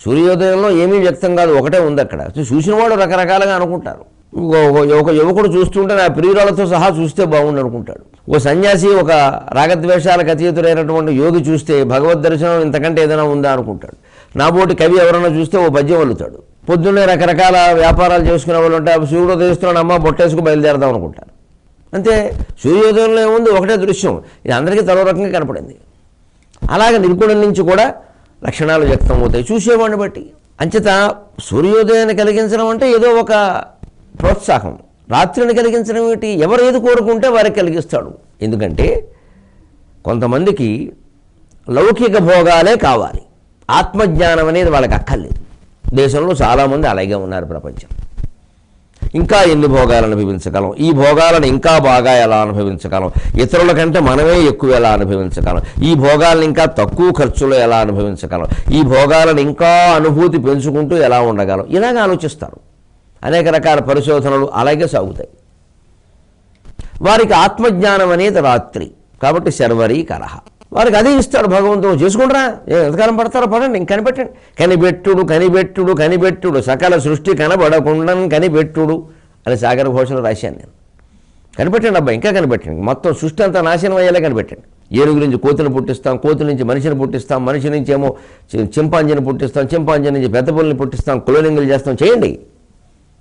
సూర్యోదయంలో ఏమీ వ్యక్తం కాదు, ఒకటే ఉంది అక్కడ. చూసిన వాళ్ళు రకరకాలుగా అనుకుంటారు. ఒక యువకుడు చూస్తుంటే నా ప్రియురాలతో సహా చూస్తే బాగుండు అనుకుంటాడు. ఓ సన్యాసి, ఒక రాగద్వేషాలకు అతీతుడైనటువంటి యోగి చూస్తే భగవద్ దర్శనం ఇంతకంటే ఏదైనా ఉందా అనుకుంటాడు. నాబోటి కవి ఎవరైనా చూస్తే ఓ పద్యం వల్లుతాడు. పొద్దున్నే రకరకాల వ్యాపారాలు చేసుకునే వాళ్ళు ఉంటే సూర్యుడు ఉదయిస్తున్నాడు అమ్మ బొట్టేసుకు బయలుదేరదాం అనుకుంటారు. అంతే, సూర్యోదయంలో ఏముంది, ఒకటే దృశ్యం. ఇది అందరికీ తలో రకంగా కనపడింది. అలాగే నిర్గుణం నుంచి కూడా లక్షణాలు వ్యక్తం అవుతాయి చూసేవాడిని బట్టి. అంచేత సూర్యోదయాన్ని కలిగించడం అంటే ఏదో ఒక ప్రోత్సాహం. రాత్రిని కలిగించడం ఏమిటి? ఎవరు ఏది కోరుకుంటే వారికి కలిగిస్తాడు. ఎందుకంటే కొంతమందికి లౌకిక భోగాలే కావాలి, ఆత్మజ్ఞానం అనేది వాళ్ళకి అక్కర్లేదు. దేశంలో చాలామంది అలాగే ఉన్నారు. ప్రపంచం ఇంకా ఎన్ని భోగాలను అనుభవించగలం, ఈ భోగాలను ఇంకా బాగా ఎలా అనుభవించగలం, ఇతరుల కంటే మనమే ఎక్కువ ఎలా అనుభవించగలం, ఈ భోగాలను ఇంకా తక్కువ ఖర్చులో ఎలా అనుభవించగలం, ఈ భోగాలను ఇంకా అనుభూతి పెంచుకుంటూ ఎలా ఉండగలం, ఇలాగ ఆలోచిస్తారు. అనేక రకాల పరిశోధనలు అలాగే సాగుతాయి. వారికి ఆత్మజ్ఞానం అనేది రాత్రి కాబట్టి శర్వరీ కలహ. వారికి అదే ఇస్తాడు భగవంతుడు. చేసుకుంటారా, ఎంతకాలం పడతారో పడండి, ఇంక కనిపెట్టండి. కనిపెట్టుడు కనిపెట్టుడు కనిపెట్టుడు సకల సృష్టి కనబడకుండా కనిపెట్టుడు అని సాగర ఘోషలో రాశాను నేను. కనిపెట్టండి అబ్బాయి, ఇంకా కనిపెట్టండి. మొత్తం సృష్టి అంతా నాశనం అయ్యేలా కనిపెట్టండి. ఏనుగు నుంచి కోతిని పుట్టిస్తాం, కోతి నుంచి మనిషిని పుట్టిస్తాం, మనిషి నుంచి ఏమో చింపాంజీని పుట్టిస్తాం, చింపాంజీ నుంచి పెద్ద పుల్ని పుట్టిస్తాం, క్లోనింగ్లు చేస్తాం. చేయండి,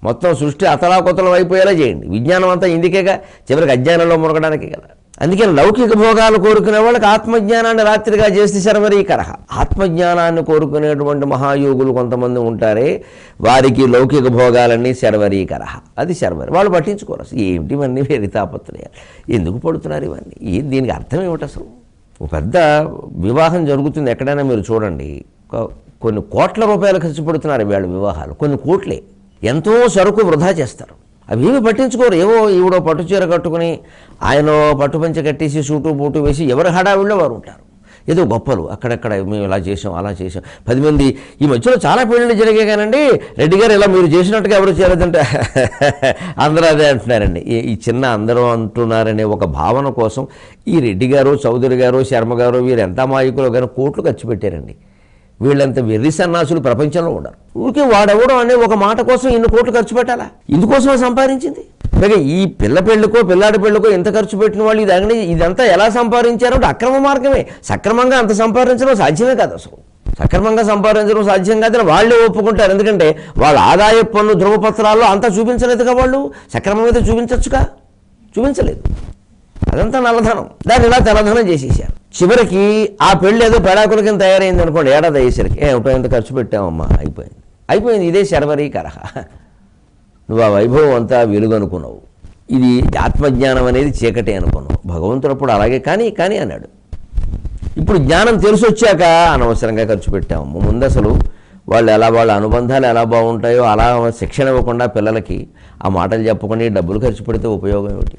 మొత్తం సృష్టి అతలాకొతలం అయిపోయేలా చేయండి. విజ్ఞానం అంతా ఇందుకేగా, చివరికి అజ్ఞానంలో మునగడానికే కదా. అందుకని లౌకిక భోగాలు కోరుకునే వాళ్ళకి ఆత్మజ్ఞానాన్ని రాత్రిగా చేస్తే శర్వరీకరహ. ఆత్మజ్ఞానాన్ని కోరుకునేటువంటి మహాయోగులు కొంతమంది ఉంటారే, వారికి లౌకిక భోగాలన్నీ శర్వరీకరహ. అది శర్వరి. వాళ్ళు పట్టించుకోరు అసలు. ఏమిటి ఇవన్నీ వేరే తాపత్రయాలు, ఎందుకు పడుతున్నారు ఇవన్నీ, దీనికి అర్థం ఏమిటి అసలు? ఒక పెద్ద వివాహం జరుగుతుంది ఎక్కడైనా మీరు చూడండి, కొన్ని కోట్ల రూపాయలు ఖర్చు పెడుతున్నారు వీళ్ళ వివాహాలు. కొన్ని కోట్లే. ఎంతో సరుకు వృధా చేస్తారు. అవి ఏమి పట్టించుకోరు. ఏవో ఈవిడో పట్టు చీర కట్టుకుని ఆయన పట్టుపంచ కట్టేసి సూటు బూటు వేసి ఎవరి హడావిడిలో వారు ఉంటారు. ఏదో గొప్పలు అక్కడక్కడ మేము ఇలా చేసాం అలా చేసాం. 10 మంది ఈ మధ్యలో చాలా పెళ్ళిళ్ళు జరిగాయి కానండి, రెడ్డి గారు ఇలా మీరు చేసినట్టుగా ఎవరు చేయలేదంటే అందరూ అదే అంటున్నారండి. ఈ చిన్న అందరూ అంటున్నారనే ఒక భావన కోసం ఈ రెడ్డి గారు, చౌదరి గారు, శర్మ గారు వీరు ఎంత మాయకులు కానీ కోట్లు ఖర్చు పెట్టారండి. వీళ్ళంత వెర్రి సన్నాసులు ప్రపంచంలో ఉండరు. ఊరికే వాడెవడం అనే ఒక మాట కోసం ఇన్ని కోట్లు ఖర్చు పెట్టాలా? ఇందుకోసమే సంపాదించింది. పైగా ఈ పిల్ల పెళ్ళికో పిల్లాడి పెళ్ళికో ఎంత ఖర్చు పెట్టిన వాళ్ళు ఇదంతా ఎలా సంపాదించారో అక్రమ మార్గమే. సక్రమంగా అంత సంపాదించడం సాధ్యమే కాదు. అసలు సక్రమంగా సంపాదించడం సాధ్యం కాదని వాళ్ళే ఒప్పుకుంటారు. ఎందుకంటే వాళ్ళ ఆదాయ పన్ను ధృవపత్రాల్లో అంతా చూపించలేదుగా. వాళ్ళు సక్రమంగా చూపించచ్చుగా, చూపించలేదు. అదంతా నల్లధనం. దాన్ని ఇలా తెల్లధనం చేసేసారు. చివరికి ఆ పెళ్ళి ఏదో పెడాకుల కింద తయారైంది అనుకోండి, ఏడాది అయ్యేసరికి ఏమిటో ఎంత ఖర్చు పెట్టామమ్మా, అయిపోయింది. ఇదే శర్వరీకరహ. నువ్వు ఆ వైభవం అంతా వెలుగు అనుకున్నావు, ఇది ఆత్మజ్ఞానం అనేది చీకటి అనుకున్నావు. భగవంతుడు అప్పుడు అలాగే కానీ అన్నాడు. ఇప్పుడు జ్ఞానం తెలిసి వచ్చాక అనవసరంగా ఖర్చు పెట్టాము. ముందు అసలు వాళ్ళ అనుబంధాలు ఎలా బాగుంటాయో అలా శిక్షణ ఇవ్వకుండా పిల్లలకి ఆ మాటలు చెప్పకుండా డబ్బులు ఖర్చు పెడితే ఉపయోగం ఏమిటి?